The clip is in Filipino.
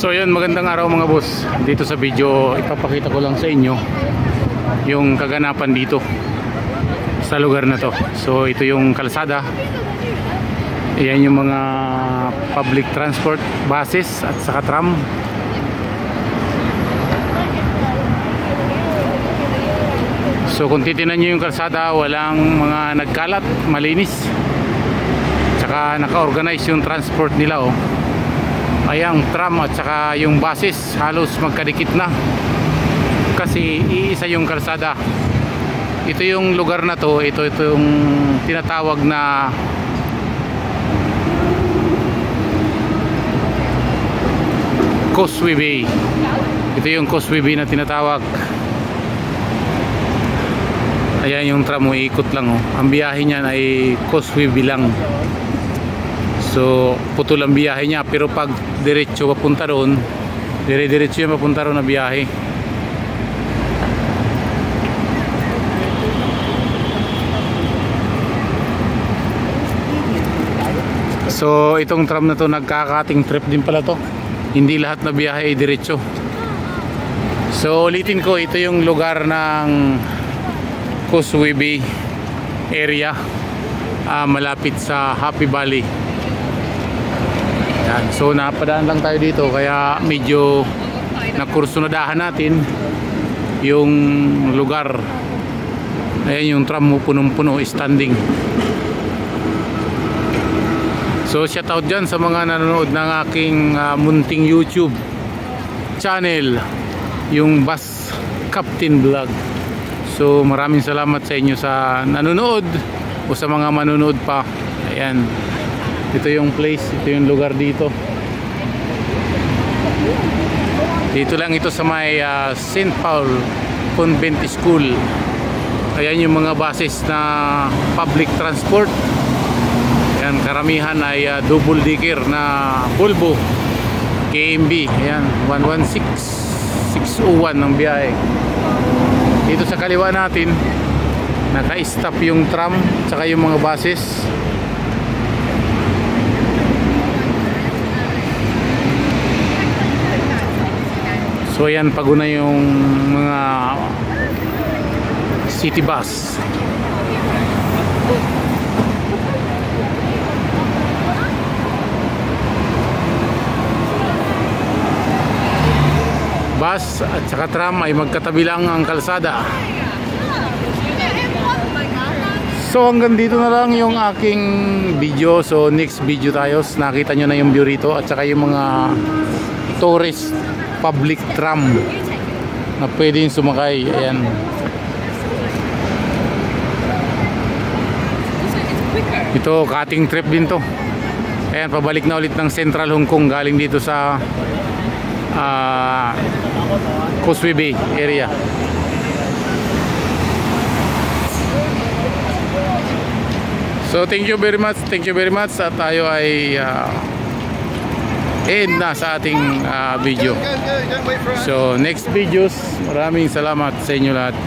So yun, magandang araw mga boss. Dito sa video, ipapakita ko lang sa inyo yung kaganapan dito sa lugar na to. So ito yung kalsada. Ayan yung mga public transport buses at saka tram. So kung titinan nyo yung kalsada, walang mga nagkalat, malinis. Tsaka naka-organize yung transport nila, oh. Ayang tram at saka yung buses halos magkadikit na kasi iisa yung kalsada. Ito yung lugar na to, ito yung tinatawag na Causeway Bay. Ito yung Causeway Bay na tinatawag. Ayan yung tram, ikot lang, oh. Ang biyahe niyan ay Causeway Bay lang. So putol ang biyahe niya, pero pag diretso papunta doon, dire-diretso yung papunta doon na biyahe. So itong tram na to, nagkakating trip din pala to. Hindi lahat na biyahe ay diretso. So ulitin ko, ito yung lugar ng Causeway Bay area, malapit sa Happy Valley. Yan. So napadaan lang tayo dito, kaya medyo nakursunadahan natin yung lugar. Ayan yung tram mo, punong-puno, standing. So shout out dyan sa mga nanonood ng aking munting YouTube channel, yung Bus Captain Vlog. So maraming salamat sa inyo sa nanonood o sa mga manonood pa. Ayan, ito yung place, ito yung lugar dito. Dito lang ito sa may St. Paul Convent School. Ayan yung mga buses na public transport. Ayan, karamihan ay double decker na Volvo KMB. Ayan, 116601 ng biyahe. Dito sa kaliwa natin, naka-stop yung tram tsaka yung mga buses. So ayan, paguna yung mga city bus. Bus at saka tram ay magkatabi lang ang kalsada. So hanggang dito na lang yung aking video. So next video tayo, nakita nyo na yung view rito at saka yung mga tourist public tram na pwedeng sumakay. Ayan. Ito, cutting trip din to. Ayan, pabalik na ulit ng Central Hong Kong galing dito sa Causeway Bay area. So thank you very much at tayo ay end na sa ating video. So next videos, maraming salamat sa inyo lahat.